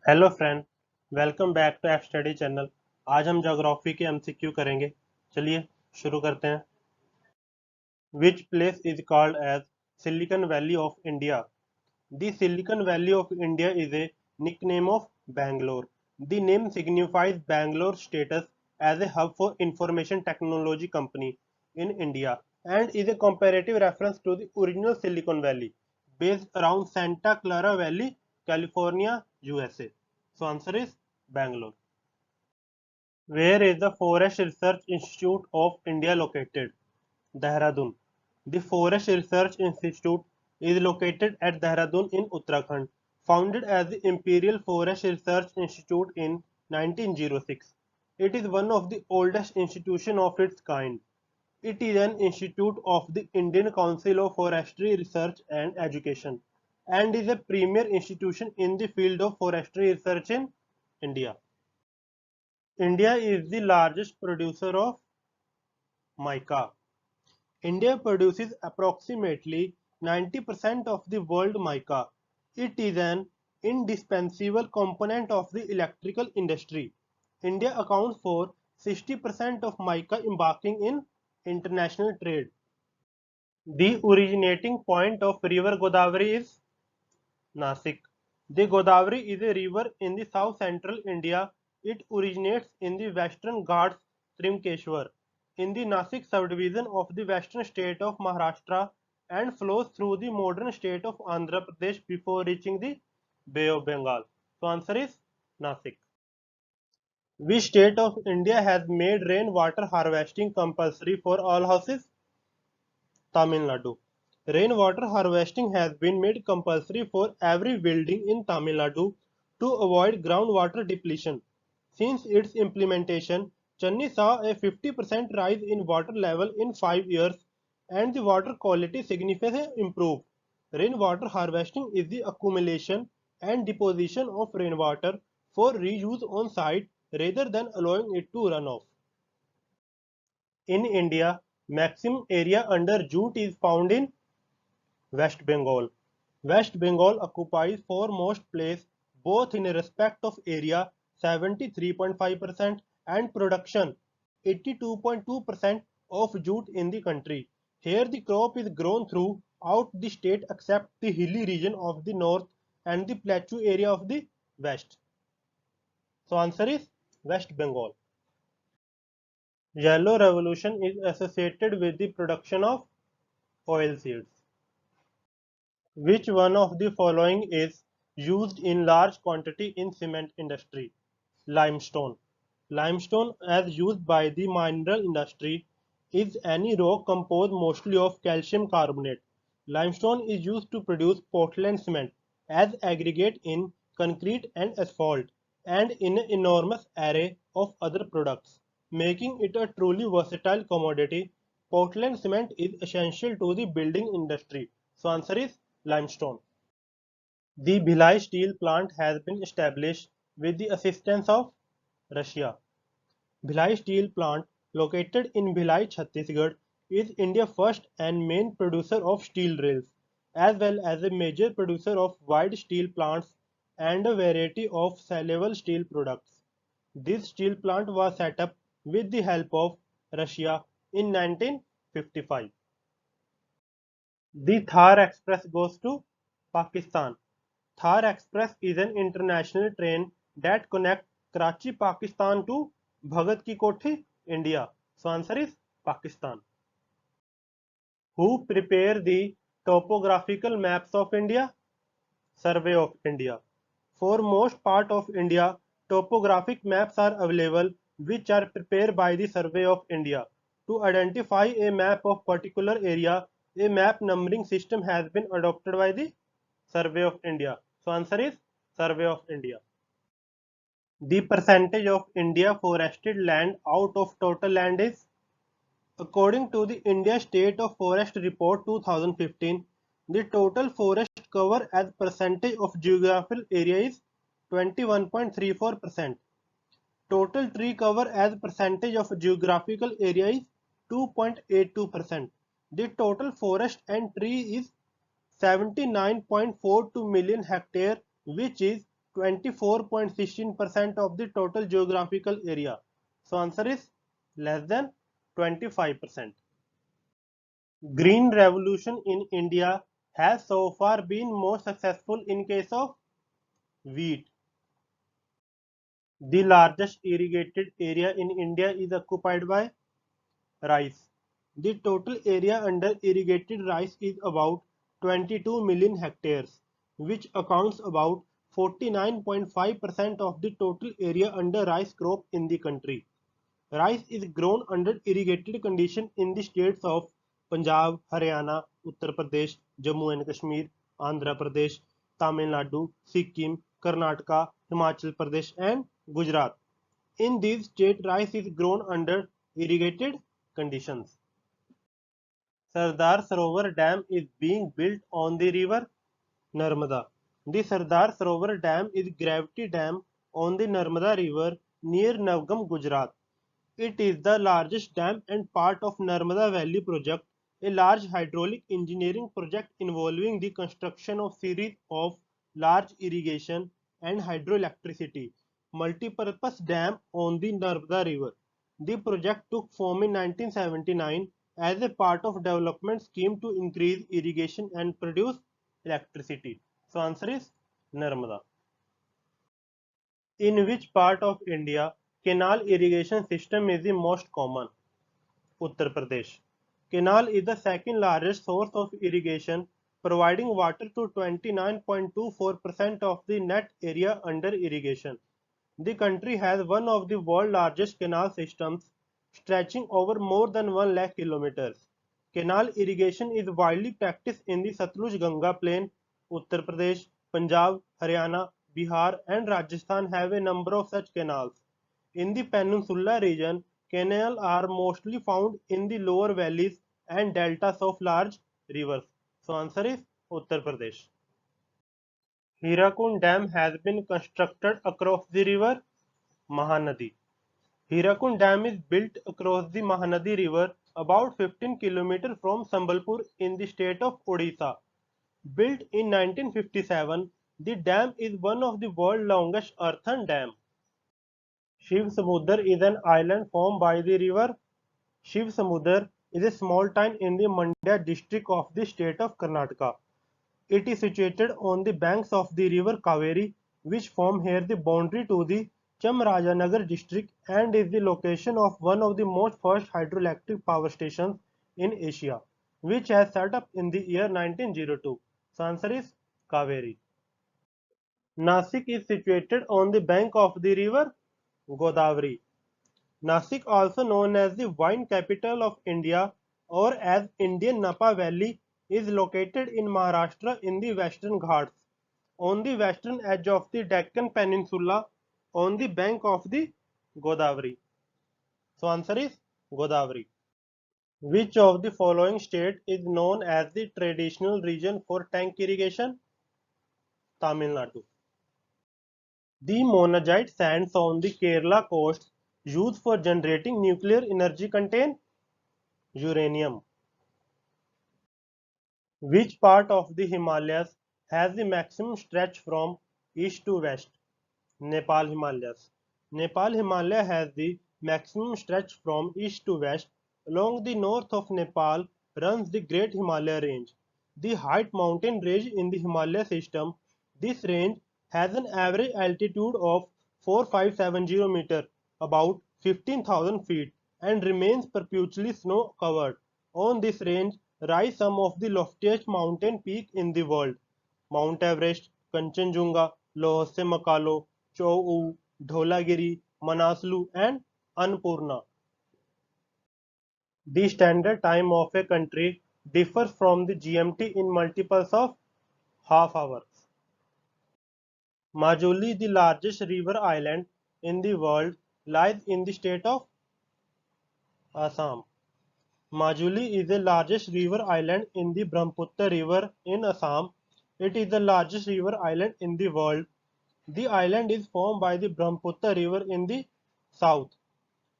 Hello friend, welcome back to F study channel. आज हम geography के एमसीक्यू करेंगे। चलिए शुरू करते हैं। Which place is called as Silicon Valley of India? The Silicon Valley of India is a nickname of Bangalore. The name signifies Bangalore status as a hub for information technology company in India and is a comparative reference to the original Silicon Valley based around Santa Clara Valley, California, USA. So answer is Bangalore. Where is the Forest Research Institute of India located? Dehradun. The Forest Research Institute is located at Dehradun in Uttarakhand, founded as the Imperial Forest Research Institute in 1906. It is one of the oldest institutions of its kind. It is an institute of the Indian Council of Forestry Research and Education and is a premier institution in the field of forestry research in India. India is the largest producer of mica. India produces approximately 90% of the world mica. It is an indispensable component of the electrical industry. India accounts for 60% of mica embarking in international trade. The originating point of river Godavari is Nasik. The Godavari is a river in the south central India. It originates in the western Ghats Trimbkeshwar in the Nasik subdivision of the western state of Maharashtra and flows through the modern state of Andhra Pradesh before reaching the Bay of Bengal. So answer is Nasik. Which state of India has made rainwater harvesting compulsory for all houses? Tamil Nadu. Rainwater harvesting has been made compulsory for every building in Tamil Nadu to avoid groundwater depletion. Since its implementation, Chennai saw a 50% rise in water level in 5 years and the water quality significantly improved. Rainwater harvesting is the accumulation and deposition of rainwater for reuse on site rather than allowing it to run off. In India, maximum area under jute is found in West Bengal. West Bengal occupies foremost place both in respect of area 73.5% and production 82.2% of jute in the country. Here the crop is grown throughout the state except the hilly region of the north and the plateau area of the west. So answer is West Bengal. Yellow revolution is associated with the production of oilseeds. Which one of the following is used in large quantity in cement industry? Limestone. Limestone, as used by the mineral industry, is any rock composed mostly of calcium carbonate. Limestone is used to produce Portland cement as aggregate in concrete and asphalt and in an enormous array of other products, making it a truly versatile commodity. Portland cement is essential to the building industry. So answer is limestone. The Bhilai steel plant has been established with the assistance of Russia. Bhilai steel plant, located in Bhilai, Chhattisgarh, is India's first and main producer of steel rails, as well as a major producer of wide steel plants and a variety of saleable steel products. This steel plant was set up with the help of Russia in 1955. The Thar Express goes to Pakistan. Thar Express is an international train that connects Karachi, Pakistan to Bhagat Ki Kothi, India. So answer is Pakistan. Who prepare the topographical maps of India? Survey of India. For most part of India, topographic maps are available which are prepared by the Survey of India. To identify a map of particular area, a map numbering system has been adopted by the Survey of India. So answer is Survey of India. The percentage of India forested land out of total land is, according to the India State of Forest Report 2015, the total forest cover as percentage of geographical area is 21.34%. Total tree cover as percentage of geographical area is 2.82%. The total forest and tree is 79.42 million hectare, which is 24.16% of the total geographical area. So answer is less than 25%. Green revolution in India has so far been more successful in case of wheat. The largest irrigated area in India is occupied by rice. The total area under irrigated rice is about 22 million hectares, which accounts about 49.5% of the total area under rice crop in the country. Rice is grown under irrigated conditions in the states of Punjab, Haryana, Uttar Pradesh, Jammu and Kashmir, Andhra Pradesh, Tamil Nadu, Sikkim, Karnataka, Himachal Pradesh and Gujarat. In these states, rice is grown under irrigated conditions. Sardar Sarovar Dam is being built on the river Narmada. The Sardar Sarovar Dam is a gravity dam on the Narmada River near Navgam, Gujarat. It is the largest dam and part of Narmada Valley project, a large hydraulic engineering project involving the construction of series of large irrigation and hydroelectricity multi-purpose dam on the Narmada River. The project took form in 1979 as a part of development scheme to increase irrigation and produce electricity. So answer is Narmada. In which part of India canal irrigation system is the most common? Uttar Pradesh. Canal is the second largest source of irrigation, providing water to 29.24% of the net area under irrigation. The country has one of the world's largest canal systems, stretching over more than 1 lakh kilometers. Canal irrigation is widely practiced in the Satluj-Ganga plain. Uttar Pradesh, Punjab, Haryana, Bihar and Rajasthan have a number of such canals. In the Peninsula region, canals are mostly found in the lower valleys and deltas of large rivers. So answer is Uttar Pradesh. Hirakund Dam has been constructed across the river Mahanadi. Hirakund Dam is built across the Mahanadi River about 15 km from Sambalpur in the state of Odisha. Built in 1957, the dam is one of the world's longest earthen dams. Shiv Samudar is an island formed by the river Shiv Samudar is a small town in the Mandya district of the state of Karnataka. It is situated on the banks of the river Kaveri, which form here the boundary to the Chamarajanagar district and is the location of one of the most first hydroelectric power stations in Asia, which has set up in the year 1902. So answer is Kaveri. Nasik is situated on the bank of the river Godavari. Nasik, also known as the wine capital of India or as Indian Napa Valley, is located in Maharashtra in the Western Ghats, on the western edge of the Deccan Peninsula, on the bank of the Godavari. So answer is Godavari. Which of the following state is known as the traditional region for tank irrigation? Tamil Nadu. The monazite sands on the Kerala coast used for generating nuclear energy contain uranium. Which part of the Himalayas has the maximum stretch from east to west? Nepal Himalayas. Nepal Himalaya has the maximum stretch from east to west. Along the north of Nepal runs the Great Himalaya Range, the highest mountain range in the Himalaya system. This range has an average altitude of 4570 meter, about 15,000 feet, and remains perpetually snow covered. On this range rise some of the loftiest mountain peaks in the world: Mount Everest, Kanchenjunga, Lhotse Makalo, Chou, Dholagiri, Manaslu and Annapurna. The standard time of a country differs from the GMT in multiples of half hours. Majuli, the largest river island in the world, lies in the state of Assam. Majuli is the largest river island in the Brahmaputra River in Assam. It is the largest river island in the world. The island is formed by the Brahmaputra River in the south.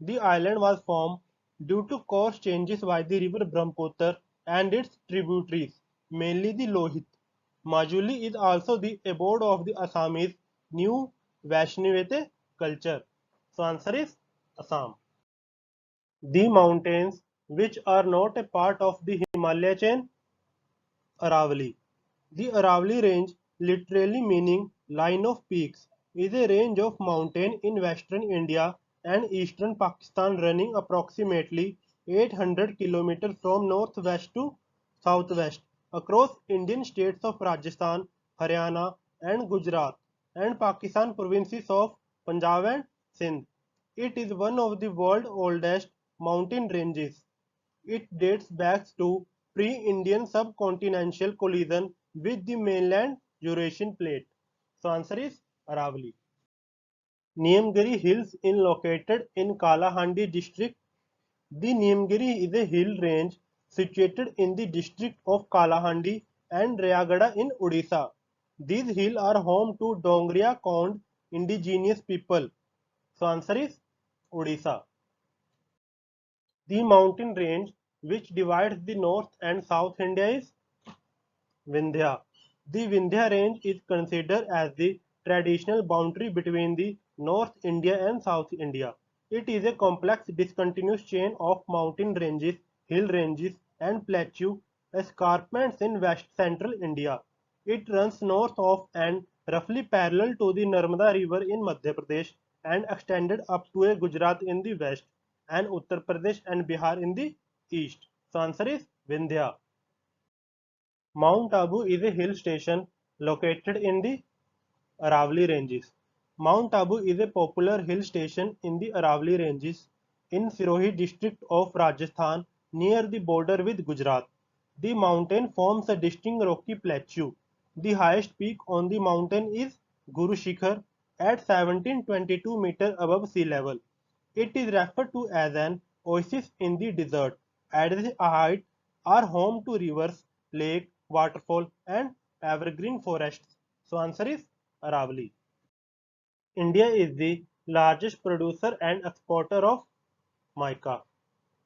The island was formed due to course changes by the river Brahmaputra and its tributaries, mainly the Lohit. Majuli is also the abode of the Assamese new Vaishnavite culture. So answer is Assam. The mountains which are not a part of the Himalaya chain, Aravalli. The Aravalli range, literally meaning line of peaks, is a range of mountains in western India and eastern Pakistan running approximately 800 km from northwest to southwest across Indian states of Rajasthan, Haryana and Gujarat and Pakistan provinces of Punjab and Sindh. It is one of the world's oldest mountain ranges. It dates back to pre-Indian subcontinental collision with the mainland Eurasian plate. So answer is Aravalli. Niyamgiri Hills is located in Kalahandi district. The Niyamgiri is a hill range situated in the district of Kalahandi and Rayagada in Odisha. These hills are home to Dongria Kond indigenous people. So answer is Odisha. The mountain range which divides the north and south India is Vindhya. The Vindhya range is considered as the traditional boundary between the North India and South India. It is a complex discontinuous chain of mountain ranges, hill ranges and plateau escarpments in west central India. It runs north of and roughly parallel to the Narmada river in Madhya Pradesh and extended up to a Gujarat in the west and Uttar Pradesh and Bihar in the east. So answer is Vindhya. Mount Abu is a hill station located in the Aravalli Ranges. Mount Abu is a popular hill station in the Aravalli Ranges in Sirohi district of Rajasthan near the border with Gujarat. The mountain forms a distinct rocky plateau. The highest peak on the mountain is Guru Shikhar at 1722 meters above sea level. It is referred to as an oasis in the desert, at this height are home to rivers, lake, waterfall and evergreen forests. So answer is Aravalli. India is the largest producer and exporter of mica.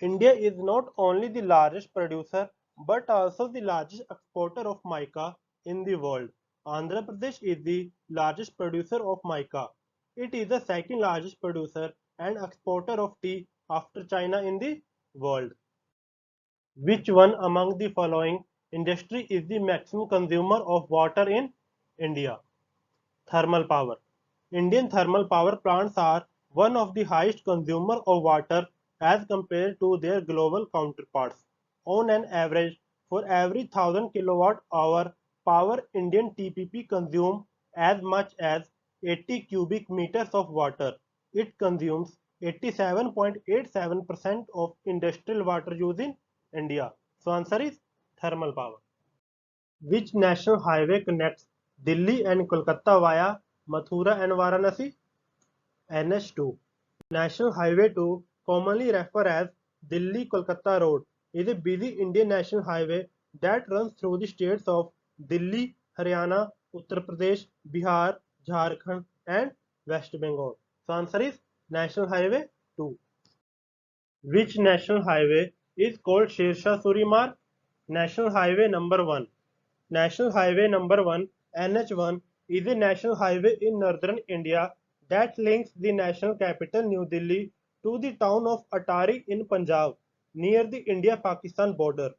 India is not only the largest producer but also the largest exporter of mica in the world. Andhra Pradesh is the largest producer of mica. It is the second largest producer and exporter of tea after China in the world. Which one among the following industry is the maximum consumer of water in India? Thermal power. Indian thermal power plants are one of the highest consumer of water as compared to their global counterparts. On an average, for every 1000 kilowatt hour power, Indian TPP consume as much as 80 cubic meters of water. It consumes 87.87% of industrial water use in India. So answer is thermal power. Which national highway connects Delhi and Kolkata via Mathura and Varanasi? NH2. National Highway 2, commonly referred as Delhi-Kolkata Road, is a busy Indian national highway that runs through the states of Delhi, Haryana, Uttar Pradesh, Bihar, Jharkhand and West Bengal. So answer is National Highway 2. Which national highway is called Shersha Suri Marg? National Highway number 1. National Highway number 1 NH1 is a national highway in northern India that links the national capital New Delhi to the town of Atari in Punjab near the India-Pakistan border.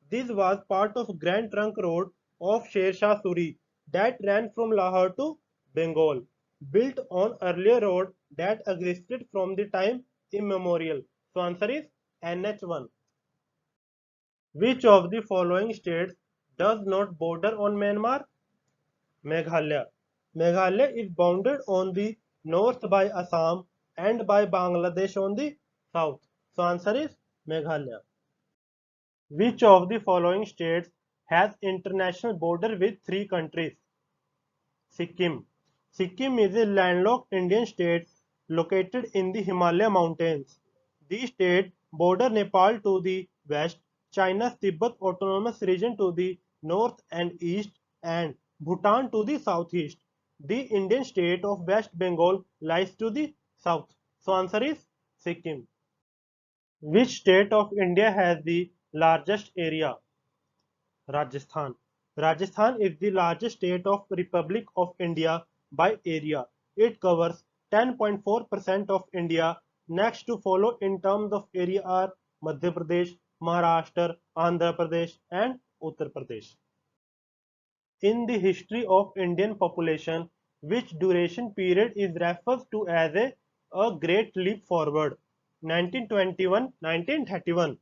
This was part of Grand Trunk Road of Sher Shah Suri that ran from Lahore to Bengal, built on earlier road that existed from the time immemorial. So answer is NH1. Which of the following states does not border on Myanmar? Meghalaya. Meghalaya is bounded on the north by Assam and by Bangladesh on the south. So answer is Meghalaya. Which of the following states has international border with three countries? Sikkim. Sikkim is a landlocked Indian state located in the Himalaya mountains. The state borders Nepal to the west, China's Tibet Autonomous Region to the north and east, and Bhutan to the southeast. The Indian state of West Bengal lies to the south. So answer is Sikkim. Which state of India has the largest area? Rajasthan. Rajasthan is the largest state of Republic of India by area. It covers 10.4% of India. Next to follow in terms of area are Madhya Pradesh, Maharashtra, Andhra Pradesh, and Uttar Pradesh. In the history of Indian population, which duration period is referred to as a great leap forward? 1921-1931.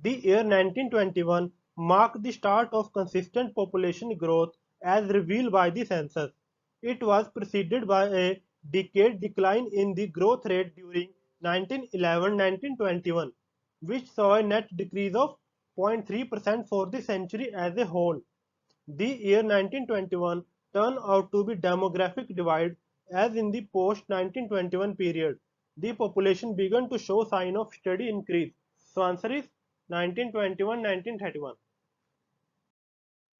The year 1921 marked the start of consistent population growth as revealed by the census. It was preceded by a decade decline in the growth rate during 1911-1921, which saw a net decrease of 0.3% for the century as a whole. The year 1921 turned out to be demographic divide as in the post-1921 period. The population began to show sign of steady increase. So answer is 1921-1931.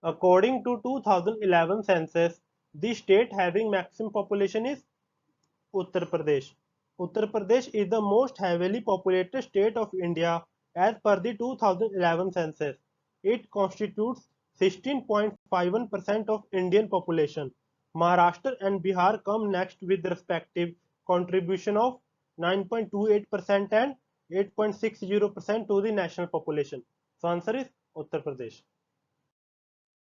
According to 2011 census, the state having maximum population is Uttar Pradesh. Uttar Pradesh is the most heavily populated state of India as per the 2011 census. It constitutes 16.51% of Indian population. Maharashtra and Bihar come next with respective contribution of 9.28% and 8.60% to the national population. So answer is Uttar Pradesh.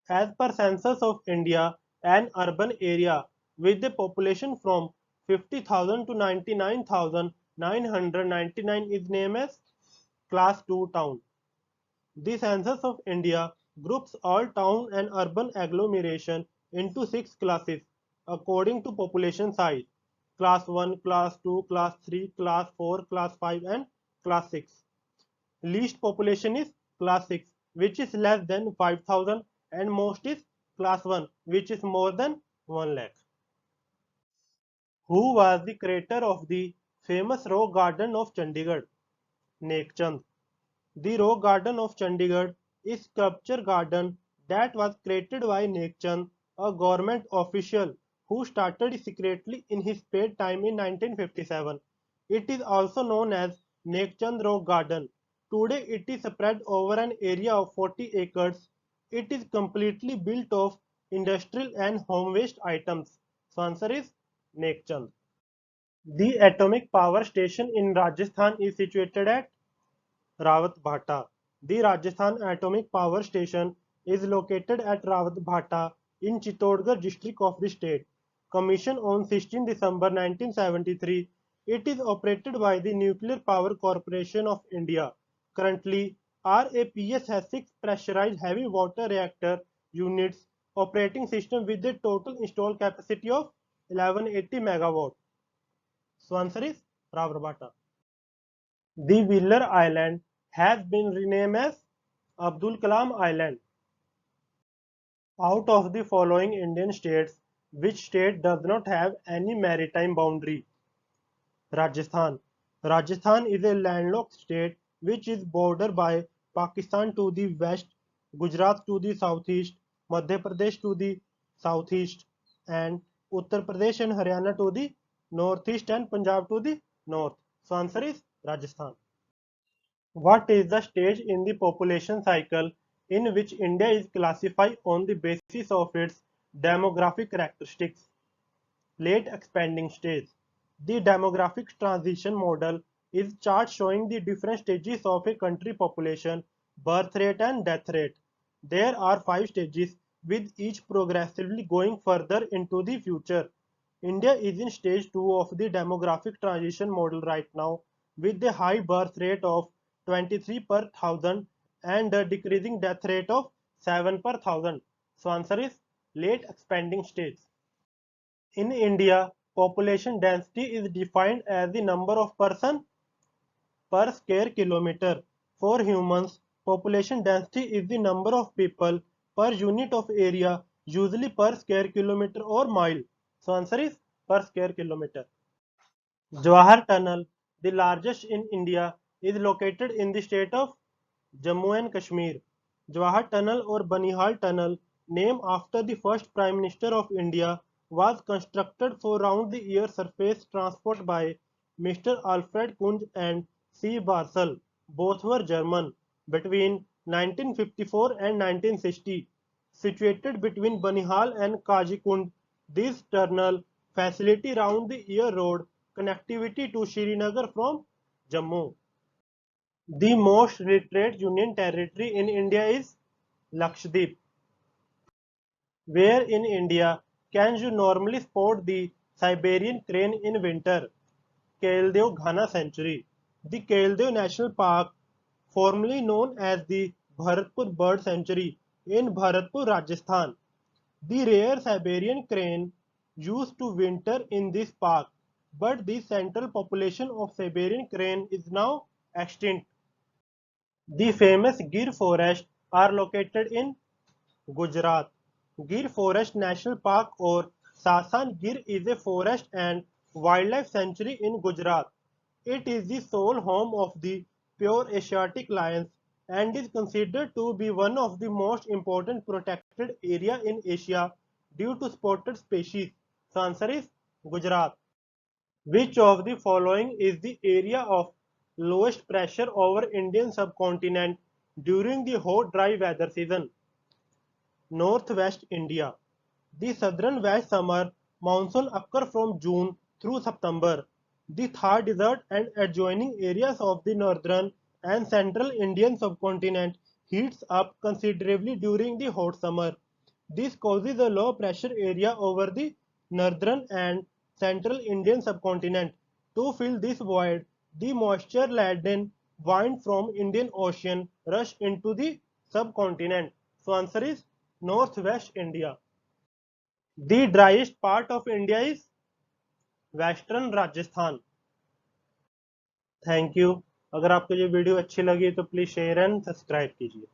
As per Census of India, an urban area with a population from 50,000 to 99,999 is named as Class 2 town. The Census of India groups all town and urban agglomeration into 6 classes according to population size: Class 1, Class 2, Class 3, Class 4, Class 5 and Class 6. Least population is Class 6, which is less than 5,000, and most is Class 1, which is more than 1 lakh. Who was the creator of the famous Rock Garden of Chandigarh? Nek Chand. The Rock Garden of Chandigarh is a sculpture garden that was created by Nek Chand, a government official who started secretly in his spare time in 1957. It is also known as Nek Chand Rock Garden. Today it is spread over an area of 40 acres. It is completely built of industrial and home waste items. So answer is Nek Chand. The atomic power station in Rajasthan is situated at Rawat The Rajasthan Atomic Power Station is located at Rawat in Chittorgarh district of the state. Commissioned on 16 December 1973, it is operated by the Nuclear Power Corporation of India. Currently, RAPS has 6 pressurized heavy water reactor units operating system with a total installed capacity of 1180 megawatt. So answer is Rawat. The Wheeler Island has been renamed as Abdul Kalam Island. Out of the following Indian states, which state does not have any maritime boundary? Rajasthan. Rajasthan is a landlocked state which is bordered by Pakistan to the west, Gujarat to the southeast, Madhya Pradesh to the southeast, and Uttar Pradesh and Haryana to the northeast and Punjab to the north. So answer is Rajasthan. What is the stage in the population cycle in which India is classified on the basis of its demographic characteristics? Late expanding stage. The demographic transition model is a chart showing the different stages of a country population, birth rate and death rate. There are 5 stages with each progressively going further into the future. India is in stage 2 of the demographic transition model right now with a high birth rate of 23 per thousand and a decreasing death rate of 7 per thousand. So answer is late expanding stage. In India, population density is defined as the number of persons per square kilometer. For humans, population density is the number of people per unit of area, usually per square kilometer or mile. So answer is per square kilometer. Jawahar Tunnel, the largest in India, is located in the state of Jammu and Kashmir. Jawahar Tunnel or Banihal Tunnel, named after the first Prime Minister of India, was constructed for round-the-year surface transport by Mr. Alfred Kunz and C. Barsel. Both were German. Between 1954 and 1960, situated between Banihal and Kazikund, this tunnel facility round the year road connectivity to Srinagar from Jammu. The most literate union territory in India is Lakshadweep. Where in India can you normally spot the Siberian crane in winter? Kaildev Ghana Sanctuary. The Kaildev National Park, formerly known as the Bharatpur Bird Sanctuary in Bharatpur, Rajasthan. The rare Siberian crane used to winter in this park, but the central population of Siberian crane is now extinct. The famous Gir Forest are located in Gujarat. Gir Forest National Park or Sasan Gir is a forest and wildlife sanctuary in Gujarat. It is the sole home of the pure Asiatic lions and is considered to be one of the most important protected area in Asia due to spotted species. So answer is Gujarat. Which of the following is the area of lowest pressure over Indian subcontinent during the hot dry weather season? Northwest India. The southern west summer monsoon occurs from June through September. The Thar Desert and adjoining areas of the northern and central Indian subcontinent heats up considerably during the hot summer. This causes a low pressure area over the northern and central Indian subcontinent. To fill this void, the moisture laden wind from Indian Ocean rush into the subcontinent. So answer is Northwest India. The driest part of India is Western Rajasthan. Thank you. अगर आपको ये video अच्छी लगी तो please share and subscribe कीजिए।